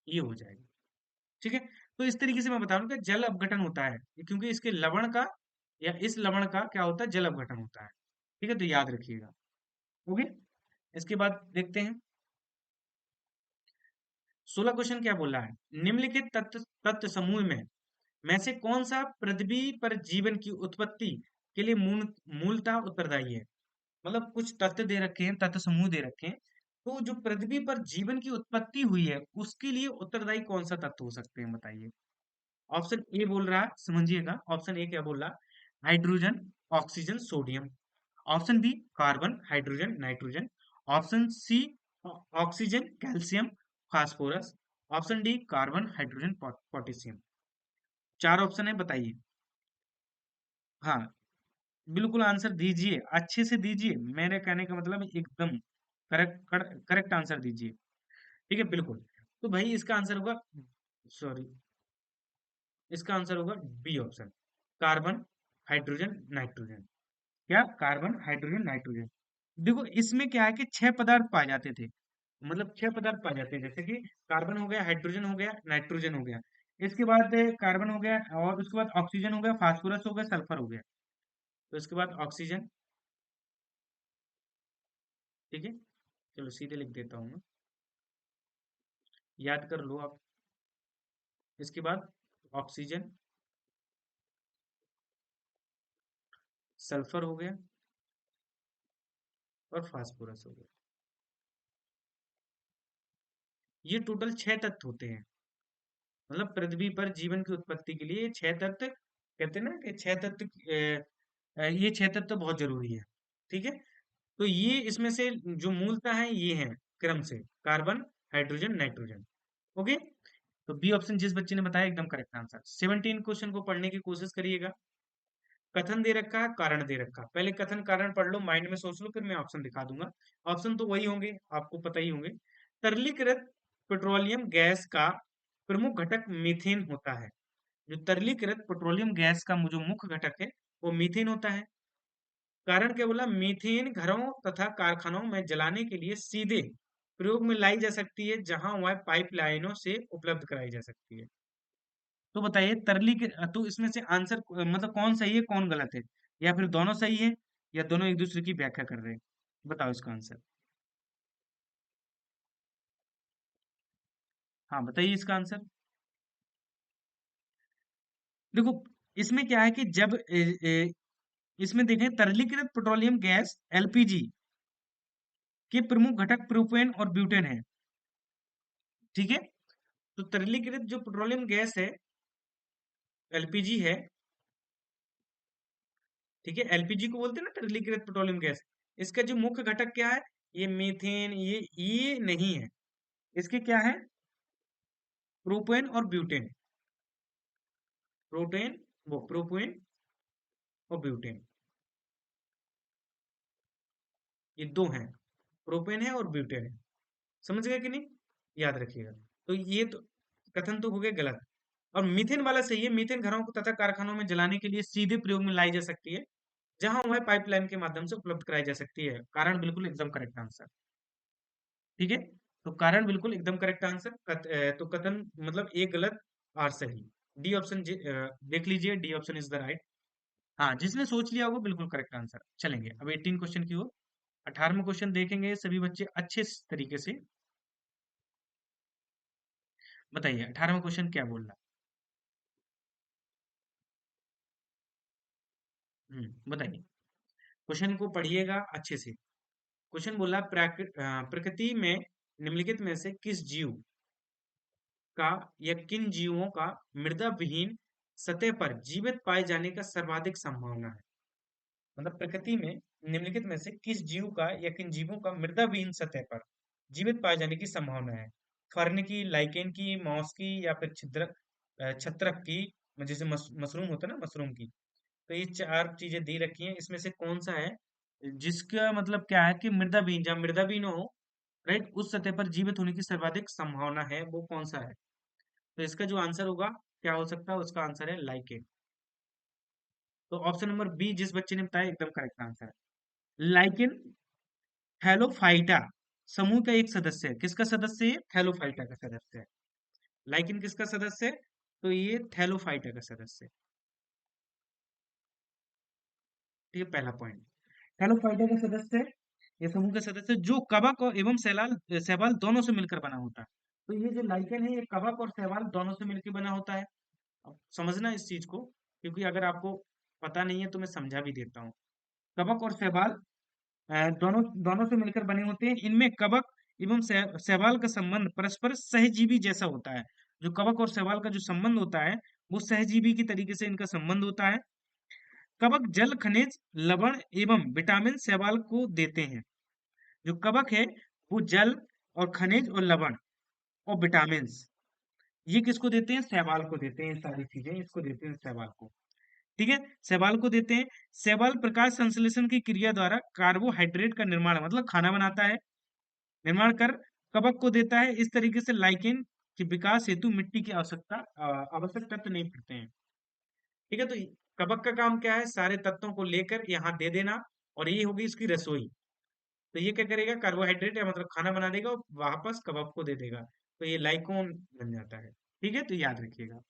ये हो जाएगा। ठीक है, तो इस तरीके से मैं बता रहा हूँ कि जल अपघटन होता है क्योंकि इसके लवण का या इस लवण का क्या होता है, जल अपघटन होता है। ठीक है, तो याद रखिएगा। ओके, इसके बाद देखते हैं 16 क्वेश्चन क्या बोल रहा है। निम्नलिखित तत्व तत्व समूह में से कौन सा पृथ्वी पर जीवन की उत्पत्ति के लिए मूलतः उत्तरदायी है। मतलब कुछ तत्व दे रखे हैं, तत्व समूह दे रखे हैं, तो जो पृथ्वी पर जीवन की उत्पत्ति हुई है उसके लिए उत्तरदायी कौन सा तत्व हो सकते हैं, बताइए। ऑप्शन ए बोल रहा है, समझिएगा, ऑप्शन ए क्या बोल रहा है, hydrogen, oxygen, sodium. Option B carbon, hydrogen, nitrogen. Option C oxygen, calcium, phosphorus. Option D carbon, hydrogen, potassium. चार ऑप्शन है, बताइए। हाँ, बिल्कुल आंसर दीजिए, अच्छे से दीजिए, मेरे कहने का मतलब है एकदम करेक्ट करेक्ट आंसर दीजिए। ठीक है, बिल्कुल। तो भाई इसका आंसर होगा, सॉरी, इसका आंसर होगा B option, carbon, hydrogen, nitrogen. क्या, कार्बन, हाइड्रोजन, नाइट्रोजन। देखो इसमें क्या है कि 6 पदार्थ पाए जाते थे, मतलब 6 पदार्थ पाए जाते हैं, जैसे कि कार्बन हो गया, हाइड्रोजन हो गया, नाइट्रोजन हो गया, इसके बाद कार्बन हो गया, और उसके बाद ऑक्सीजन हो गया, फास्फोरस हो गया, सल्फर हो गया, तो इसके बाद ऑक्सीजन। ठीक है, चलो सीधे लिख देता हूँ मैं, याद कर लो आप। इसके बाद ऑक्सीजन, सल्फर हो गया, और फास्फोरस हो गया। ये टोटल 6 तत्व होते हैं। मतलब पृथ्वी पर जीवन की उत्पत्ति के लिए 6 तत्व, कहते हैं ना कि 6 तत्व, ये 6 तत्व बहुत जरूरी है। ठीक है, तो ये इसमें से जो मूलतः है ये है क्रम से, कार्बन, हाइड्रोजन, नाइट्रोजन। ओके, तो बी ऑप्शन जिस बच्चे ने बताया एकदम करेक्ट आंसर। 17 क्वेश्चन को पढ़ने की कोशिश करिएगा। कथन दे रखा है, कारण दे रखा है, पहले कथन कारण पढ़ लो, माइंड में सोच लो, फिर मैं ऑप्शन दिखा दूंगा। ऑप्शन तो वही होंगे, आपको पता ही होंगे। तरलीकृत पेट्रोलियम गैस का प्रमुख घटक मीथेन होता है। जो तरलीकृत पेट्रोलियम गैस का जो मुख्य घटक है वो मीथेन होता है। कारण क्या बोला, मीथेन घरों तथा कारखानों में जलाने के लिए सीधे प्रयोग में लाई जा सकती है, जहां वह पाइपलाइनों से उपलब्ध कराई जा सकती है। तो बताइए तरली के, तो इसमें से आंसर मतलब कौन सही है कौन गलत है, या फिर दोनों सही है, या दोनों एक दूसरे की व्याख्या कर रहे हैं। बताओ इसका आंसर। हाँ, बताइए इसका आंसर। देखो इसमें क्या है कि जब इसमें देखें तरलीकृत पेट्रोलियम गैस एलपीजी के प्रमुख घटक प्रोपेन और ब्यूटेन है। ठीक है, तो तरलीकृत जो पेट्रोलियम गैस है, एलपीजी है। ठीक है, एलपीजी को बोलते हैं ना तरलीकृत पेट्रोलियम गैस। इसका जो मुख्य घटक क्या है, ये मीथेन, ये नहीं है। इसके क्या है, प्रोपेन और ब्यूटेन, प्रोटेन, वो प्रोपेन और ब्यूटेन, ये दो हैं, प्रोपेन है और ब्यूटेन है। समझ गए कि नहीं, याद रखिएगा। तो ये तो कथन तो हो गए गलत। और मीथेन वाला सही है, मीथेन घरों को तथा कारखानों में जलाने के लिए सीधे प्रयोग में लाई जा सकती है, जहां वह पाइपलाइन के माध्यम से उपलब्ध कराई जा सकती है। कारण बिल्कुल एकदम करेक्ट आंसर। ठीक है, तो कारण बिल्कुल एकदम करेक्ट आंसर। तो कथन मतलब ए गलत, आर सही। डी ऑप्शन देख लीजिए, D option is the right. हाँ, जिसने सोच लिया होगा बिल्कुल करेक्ट आंसर। चलेंगे अब 18 क्वेश्चन की ओर। 18वां क्वेश्चन देखेंगे सभी बच्चे अच्छे तरीके से। बताइए 18वां क्वेश्चन क्या बोल रहा है। बताइए, क्वेश्चन को पढ़िएगा अच्छे से। क्वेश्चन बोला, प्रकृति में निम्नलिखित में से किस जीव का या किन जीवों का मृदा विहीन सतह पर जीवित पाए जाने का सर्वाधिक संभावना है। मतलब प्रकृति में निम्नलिखित में से किस जीव का या किन जीवों का मृदा विहीन सतह पर जीवित पाए जाने की संभावना है। फर्न की, लाइकेन की, मॉस की, या फिर छत्रक की, जैसे मशरूम होता है ना, मशरूम की। तो ये चार चीजें दी रखी हैं, इसमें से कौन सा है जिसका मतलब क्या है कि मृदा विहीन, जहाँ मृदा विहीन हो, राइट, उस सतह पर जीवित होने की सर्वाधिक संभावना है, वो कौन सा है। तो इसका जो आंसर होगा, क्या हो सकता है, उसका आंसर है लाइकेन। तो ऑप्शन नंबर बी जिस बच्चे ने बताया एकदम करेक्ट आंसर है। लाइकेन थैलोफाइटा समूह का एक सदस्य है। किसका सदस्य है, थैलोफाइटा का सदस्य है। लाइकेन किसका सदस्य है, तो ये थैलोफाइटा का सदस्य है। ठीक है, पहला पॉइंट, थैलोफाइटा का सदस्य है, ये समूह का सदस्य जो कवक और एवं शैवाल दोनों से मिलकर बना होता है। तो ये जो लाइकेन है, ये कवक और शैवाल दोनों से मिलकर बना होता है। अब समझना इस चीज को, क्योंकि अगर आपको पता नहीं है तो मैं समझा भी देता हूँ। कवक और शैवाल दोनों दोनों से मिलकर बने होते हैं। इनमें कवक एवं शैवाल का संबंध परस्पर सहजीवी जैसा होता है। जो कवक और शैवाल का जो संबंध होता है, वो सहजीवी की तरीके से इनका संबंध होता है। कवक जल, खनिज, लवण एवं विटामिन शैवाल को देते हैं। जो कवक है, वो जल और खनिज और लवण और विटामिन, ये किसको देते हैं, शैवाल को देते हैं। सारी चीजें इसको देते हैं, शैवाल को। ठीक है, शैवाल को देते हैं। शैवाल प्रकाश संश्लेषण की क्रिया द्वारा कार्बोहाइड्रेट का निर्माण, मतलब खाना बनाता है, निर्माण कर कवक को देता है। इस तरीके से लाइकेन के विकास हेतु मिट्टी की आवश्यक तत्व नहीं पड़ते हैं। ठीक है, तो कवक का काम क्या है, सारे तत्वों को लेकर यहाँ दे देना, और ये होगी इसकी रसोई। तो ये क्या करेगा, कार्बोहाइड्रेट या मतलब खाना बना देगा और वापस कवक को दे देगा। तो ये लाइकोन बन जाता है। ठीक है, तो याद रखिएगा।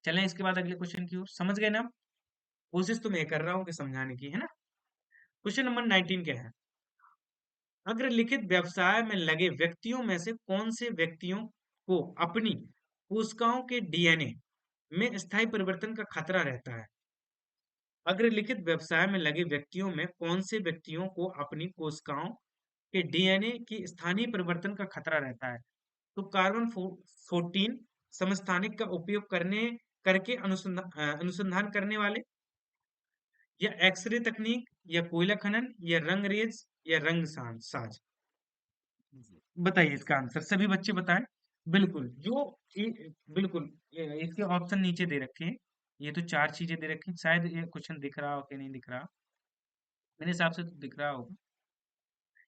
चलें इसके बाद अगले क्वेश्चन की ओर। समझ गए ना, कोशिश तो मैं कर रहा हूँ कि समझाने की, है ना। क्वेश्चन नंबर 19 क्या है, अग्रलिखित व्यवसाय में लगे व्यक्तियों में से कौन से व्यक्तियों को अपनी कोशिकाओं के डीएनए में स्थायी परिवर्तन का खतरा रहता है। अग्रलिखित व्यवसाय में लगे व्यक्तियों में कौन से व्यक्तियों को अपनी कोशिकाओं के डीएनए की स्थानीय परिवर्तन का खतरा रहता है। तो कार्बन 14 समस्थानिक का उपयोग करने करके अनुसंधान करने वाले, या एक्सरे तकनीक, या कोयला खनन, या रंगरेज, या साज। बताइए इसका आंसर, सभी बच्चे बताएं। बिल्कुल, बिल्कुल, इसके ऑप्शन नीचे दे रखे हैं। ये तो चार चीजें दे रखी हैं, शायद ये क्वेश्चन दिख रहा हो कि नहीं दिख रहा, मेरे हिसाब से तो दिख रहा होगा।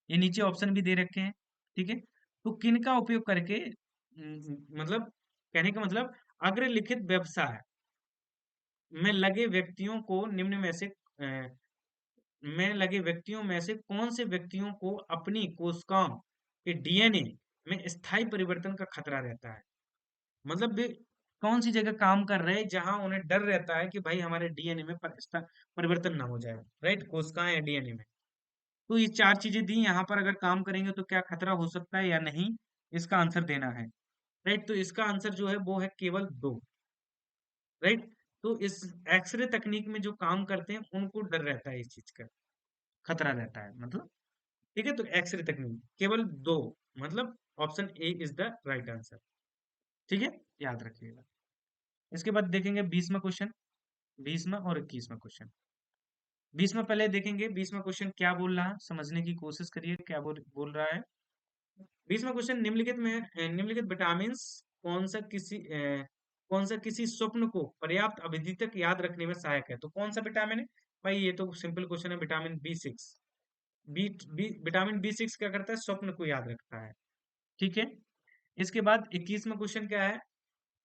ये नीचे ऑप्शन भी दे रखे हैं। ठीक है, तो किन का उपयोग करके, मतलब कहने का मतलब, अग्रलिखित व्यवसाय में लगे व्यक्तियों को निम्न में से में लगे व्यक्तियों में से कौन से व्यक्तियों को अपनी कोशिकाओं के डीएनए में स्थायी परिवर्तन का खतरा रहता है। मतलब वे कौन सी जगह काम कर रहे हैं जहां उन्हें डर रहता है कि भाई हमारे डीएनए में परिवर्तन ना हो जाए, राइट, कोशिकाएं या डीएनए में। तो ये चार चीजें दी, यहाँ पर अगर काम करेंगे तो क्या खतरा हो सकता है या नहीं, इसका आंसर देना है। राइट, तो इसका आंसर जो है वो है केवल दो। राइट, तो इस एक्सरे तकनीक में जो काम करते हैं उनको डर रहता है, इस चीज का खतरा रहता है, मतलब। ठीक है, तो एक्सरे तकनीक केवल दो, मतलब option A is the right answer. ठीक है, याद रखिएगा। इसके बाद देखेंगे 20वां क्वेश्चन, 20वां और 21वां क्वेश्चन। 20 में पहले देखेंगे 20 में क्वेश्चन क्या बोल रहा है, समझने की कोशिश करिए क्या बोल रहा है। 20वां क्वेश्चन, निम्नलिखित में निम्नलिखित विटामिन कौन सा किसी स्वप्न को पर्याप्त अवधि तक याद रखने में सहायक है। तो कौन सा विटामिन है भाई, ये तो सिंपल क्वेश्चन है, विटामिन B6। विटामिन B6 क्या करता है, स्वप्न को याद रखता है। ठीक है, इसके बाद 21वां क्वेश्चन क्या है,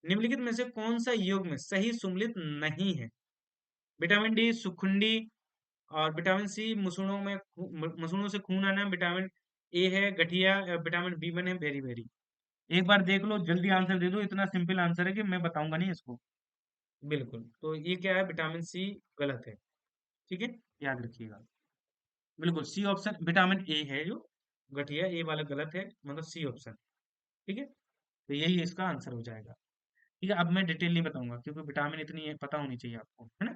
निम्नलिखित में से कौन सा योग में सही सुमेलित नहीं है। विटामिन डी सुखुंडी, और विटामिन सी मसूड़ों से खून आना, विटामिन ए है गठिया, विटामिन B1 है बेरी बेरी। एक बार देख लो, जल्दी आंसर दे दो, इतना सिंपल आंसर है कि मैं बताऊंगा नहीं इसको। बिल्कुल, तो ये क्या है, विटामिन सी गलत है। ठीक है, याद रखिएगा। बिल्कुल सी ऑप्शन विटामिन ए है जो गठिया, ए वाला गलत है, मतलब सी ऑप्शन। ठीक है, तो यही इसका आंसर हो जाएगा। ठीक है, अब मैं डिटेल नहीं बताऊंगा क्योंकि विटामिन इतनी पता होनी चाहिए आपको, है ना।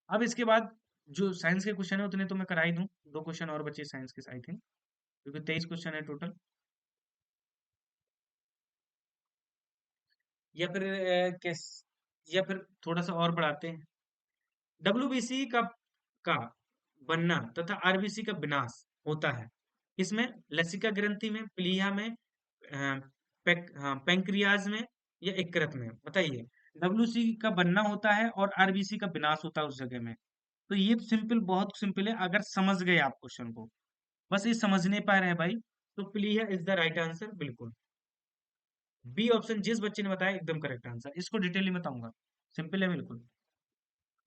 अब इसके बाद जो साइंस के क्वेश्चन है उतने तो मैं करा ही दूं, 2 क्वेश्चन और बचे साइंस के आई थिंक, क्योंकि 23 क्वेश्चन है टोटल। या फिर कैस या फिर थोड़ा सा और बढ़ाते हैं। डब्ल्यूबीसी का बनना तथा आरबीसी का विनाश होता है इसमें, लसिका ग्रंथि में, प्लीहा में, पैंक्रियाज में, या यकृत में, बताइए। डब्ल्यूसी का बनना होता है और आरबीसी का विनाश होता है उस जगह में। तो ये सिंपल, बहुत सिंपल है अगर समझ गए आप क्वेश्चन को, बस ये समझने पा रहे हैं भाई, तो प्लीहा इज द राइट आंसर। बिल्कुल बी ऑप्शन जिस बच्चे ने बताया एकदम करेक्ट आंसर, इसको डिटेल में बताऊंगा, सिंपल है बिल्कुल।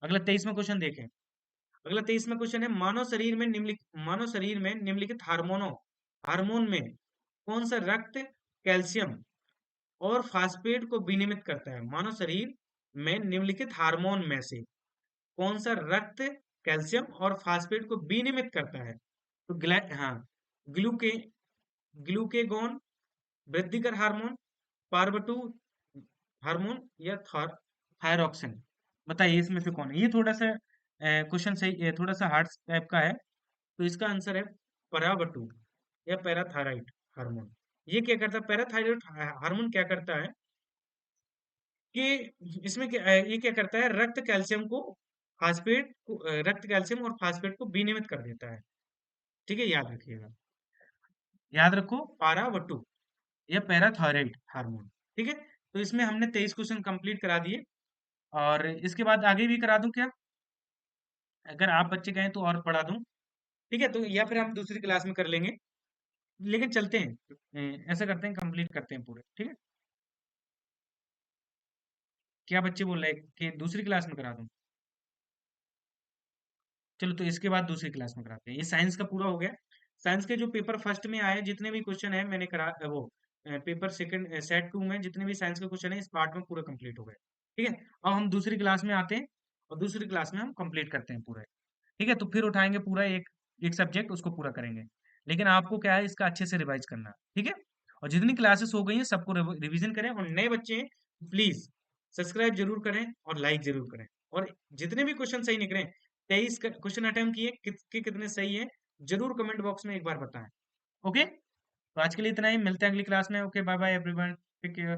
अगला 23वां क्वेश्चन देखें। अगला 23वां क्वेश्चन है, मानव शरीर में निम्नलिखित हार्मोन में कौन सा रक्त कैल्शियम और फास्फेट को विनियमित करता है। मानव शरीर में निम्नलिखित हार्मोन में से कौन सा रक्त कैल्शियम और फास्फेट को विनियमित करता है। तो हाँ, ग्लूके ग्लूकेगॉन, वृद्धिकर हार्मोन, पार्बटू हार्मोन, या थायरॉक्सिन, बताइए इसमें से कौन है। ये थोड़ा सा क्वेश्चन सही थोड़ा सा हार्ड टाइप का है, तो इसका आंसर है पराबटू या पैराथायराइड हार्मोन। ये क्या करता है, पैराथायराइड हार्मोन क्या करता है कि इसमें ये क्या करता है, रक्त कैल्शियम और फास्फेट को विनियमित कर देता है। ठीक है, याद रखिएगा, याद रखो, पारावटू या पैराथायराइड हार्मोन। ठीक है, तो इसमें हमने 23 क्वेश्चन कंप्लीट करा दिए, और इसके बाद आगे भी करा दूं क्या, अगर आप बच्चे कहें तो और पढ़ा दूं। ठीक है, तो या फिर हम दूसरी क्लास में कर लेंगे, लेकिन चलते हैं, ऐसा करते हैं, कंप्लीट करते हैं पूरे। ठीक है, क्या बच्चे बोल रहे हैं कि दूसरी क्लास में करा दूं। चलो, तो इसके बाद दूसरी क्लास में कराते हैं, ये साइंस का पूरा हो गया। साइंस के जो पेपर फर्स्ट में आए जितने भी क्वेश्चन है मैंने करा वो पेपर सेकंड सेट 2 में जितने भी साइंस के क्वेश्चन है इस पार्ट में पूरे कंप्लीट हो गए। ठीक है, अब हम दूसरी क्लास में आते हैं, और दूसरी क्लास में हम कंप्लीट करते हैं पूरे। ठीक है, तो फिर उठाएंगे पूरा एक एक सब्जेक्ट, उसको पूरा करेंगे। लेकिन आपको क्या है, इसका अच्छे से रिवाइज करना है। ठीक है, और जितनी क्लासेस हो गई हैं सबको रिवीजन करें, और नए बच्चे हैं प्लीज सब्सक्राइब जरूर करें और लाइक जरूर करें। और जितने भी क्वेश्चन सही निकले, 23 क्वेश्चन अटेम्प्ट किए, कितने सही है जरूर कमेंट बॉक्स में एक बार बताएं। ओके, तो आज के लिए इतना ही, मिलते हैं अगली क्लास में। Okay, bye bye everyone, take care.